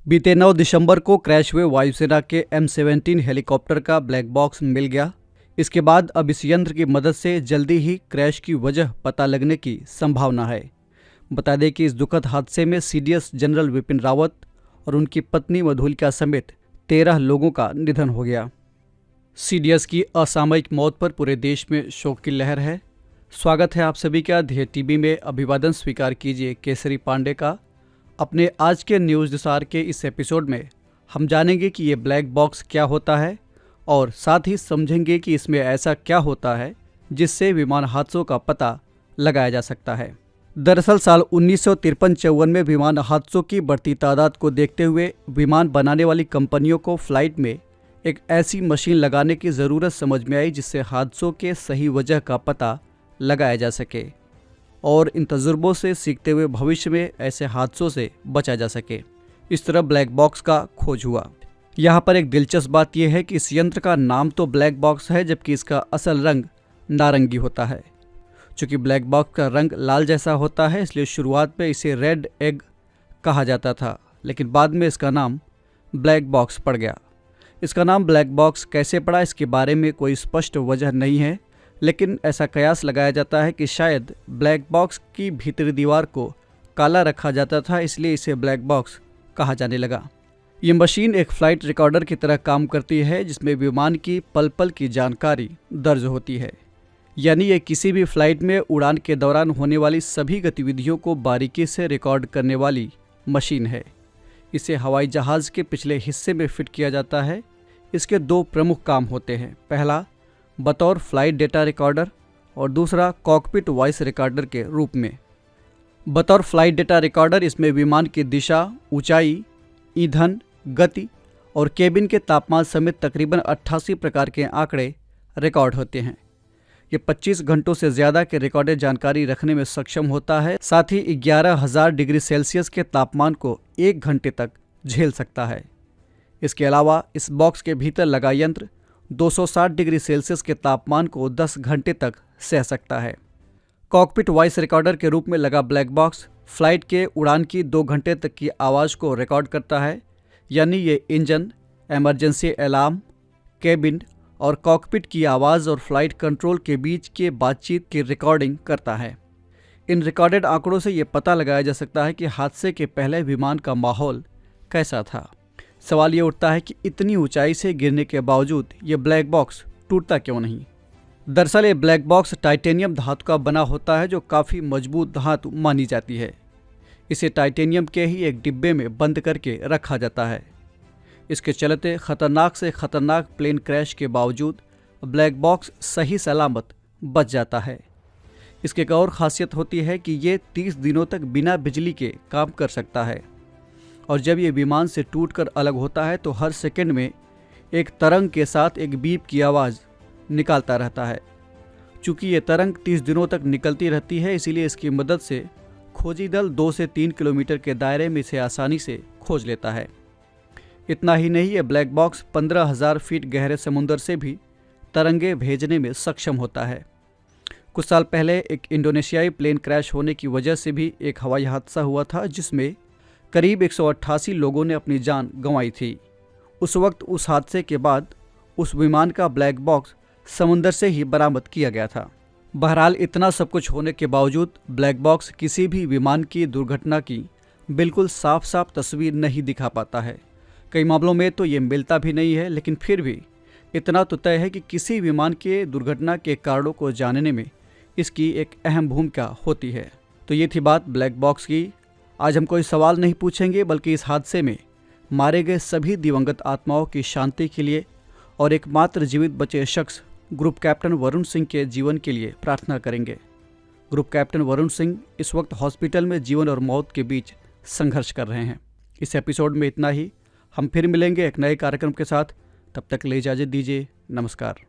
बीते 9 दिसंबर को क्रैश हुए वायुसेना के M17 हेलीकॉप्टर का ब्लैक बॉक्स मिल गया। इसके बाद अब इस यंत्र की मदद से जल्दी ही क्रैश की वजह पता लगने की संभावना है। बता दें कि इस दुखद हादसे में CDS जनरल विपिन रावत और उनकी पत्नी मधुलिका समेत 13 लोगों का निधन हो गया। CDS की असामयिक मौत पर पूरे देश में शोक की लहर है। स्वागत है आप सभी का ध्येय टीवी में। अभिवादन स्वीकार कीजिए केसरी पांडे का। अपने आज के न्यूज़ निसार के इस एपिसोड में हम जानेंगे कि ये ब्लैक बॉक्स क्या होता है और साथ ही समझेंगे कि इसमें ऐसा क्या होता है जिससे विमान हादसों का पता लगाया जा सकता है। दरअसल साल 1953-54 में विमान हादसों की बढ़ती तादाद को देखते हुए विमान बनाने वाली कंपनियों को फ्लाइट में एक ऐसी मशीन लगाने की ज़रूरत समझ में आई जिससे हादसों के सही वजह का पता लगाया जा सके और इन तजुर्बों से सीखते हुए भविष्य में ऐसे हादसों से बचा जा सके। इस तरह ब्लैक बॉक्स का खोज हुआ। यहाँ पर एक दिलचस्प बात यह है कि इस यंत्र का नाम तो ब्लैक बॉक्स है, जबकि इसका असल रंग नारंगी होता है। चूँकि ब्लैक बॉक्स का रंग लाल जैसा होता है, इसलिए शुरुआत में इसे रेड एग कहा जाता था, लेकिन बाद में इसका नाम ब्लैक बॉक्स पड़ गया। इसका नाम ब्लैक बॉक्स कैसे पड़ा, इसके बारे में कोई स्पष्ट वजह नहीं है, लेकिन ऐसा कयास लगाया जाता है कि शायद ब्लैक बॉक्स की भीतरी दीवार को काला रखा जाता था, इसलिए इसे ब्लैक बॉक्स कहा जाने लगा। ये मशीन एक फ्लाइट रिकॉर्डर की तरह काम करती है जिसमें विमान की पल पल की जानकारी दर्ज होती है। यानी ये किसी भी फ्लाइट में उड़ान के दौरान होने वाली सभी गतिविधियों को बारीकी से रिकॉर्ड करने वाली मशीन है। इसे हवाई जहाज़ के पिछले हिस्से में फिट किया जाता है। इसके दो प्रमुख काम होते हैं। पहला बतौर फ्लाइट डेटा रिकॉर्डर और दूसरा कॉकपिट वॉइस रिकॉर्डर के रूप में। बतौर फ्लाइट डेटा रिकॉर्डर इसमें विमान की दिशा, ऊंचाई, ईंधन, गति और केबिन के तापमान समेत तकरीबन 88 प्रकार के आंकड़े रिकॉर्ड होते हैं। ये 25 घंटों से ज़्यादा के रिकॉर्डेड जानकारी रखने में सक्षम होता है। साथ ही 11,000 डिग्री सेल्सियस के तापमान को 1 घंटे तक झेल सकता है। इसके अलावा इस बॉक्स के भीतर लगा यंत्र 260 डिग्री सेल्सियस के तापमान को 10 घंटे तक सह सकता है। कॉकपिट वॉइस रिकॉर्डर के रूप में लगा ब्लैक बॉक्स फ्लाइट के उड़ान की 2 घंटे तक की आवाज़ को रिकॉर्ड करता है। यानी ये इंजन, इमरजेंसी अलार्म, केबिन और कॉकपिट की आवाज़ और फ्लाइट कंट्रोल के बीच के बातचीत की रिकॉर्डिंग करता है। इन रिकॉर्डेड आंकड़ों से ये पता लगाया जा सकता है कि हादसे के पहले विमान का माहौल कैसा था। सवाल ये उठता है कि इतनी ऊंचाई से गिरने के बावजूद ये ब्लैक बॉक्स टूटता क्यों नहीं। दरअसल ये ब्लैक बॉक्स टाइटेनियम धातु का बना होता है जो काफ़ी मजबूत धातु मानी जाती है। इसे टाइटेनियम के ही एक डिब्बे में बंद करके रखा जाता है। इसके चलते खतरनाक से खतरनाक प्लेन क्रैश के बावजूद ब्लैक बॉक्स सही सलामत बच जाता है। इसकी एक और खासियत होती है कि ये 30 दिनों तक बिना बिजली के काम कर सकता है और जब ये विमान से टूटकर अलग होता है तो हर सेकंड में एक तरंग के साथ एक बीप की आवाज़ निकालता रहता है। चूँकि ये तरंग 30 दिनों तक निकलती रहती है, इसीलिए इसकी मदद से खोजी दल 2 से 3 किलोमीटर के दायरे में इसे आसानी से खोज लेता है। इतना ही नहीं, ये ब्लैक बॉक्स 15,000 फीट गहरे समुद्र से भी तरंगे भेजने में सक्षम होता है। कुछ साल पहले एक इंडोनेशियाई प्लेन क्रैश होने की वजह से भी एक हवाई हादसा हुआ था जिसमें करीब 188 लोगों ने अपनी जान गंवाई थी। उस वक्त उस हादसे के बाद उस विमान का ब्लैक बॉक्स समुंदर से ही बरामद किया गया था। बहरहाल इतना सब कुछ होने के बावजूद ब्लैक बॉक्स किसी भी विमान की दुर्घटना की बिल्कुल साफ साफ तस्वीर नहीं दिखा पाता है। कई मामलों में तो ये मिलता भी नहीं है, लेकिन फिर भी इतना तो तय है कि किसी विमान के दुर्घटना के कारणों को जानने में इसकी एक अहम भूमिका होती है। तो ये थी बात ब्लैक बॉक्स की। आज हम कोई सवाल नहीं पूछेंगे, बल्कि इस हादसे में मारे गए सभी दिवंगत आत्माओं की शांति के लिए और एकमात्र जीवित बचे शख्स ग्रुप कैप्टन वरुण सिंह के जीवन के लिए प्रार्थना करेंगे। ग्रुप कैप्टन वरुण सिंह इस वक्त हॉस्पिटल में जीवन और मौत के बीच संघर्ष कर रहे हैं। इस एपिसोड में इतना ही। हम फिर मिलेंगे एक नए कार्यक्रम के साथ। तब तक ले इजाज़त दीजिए। नमस्कार।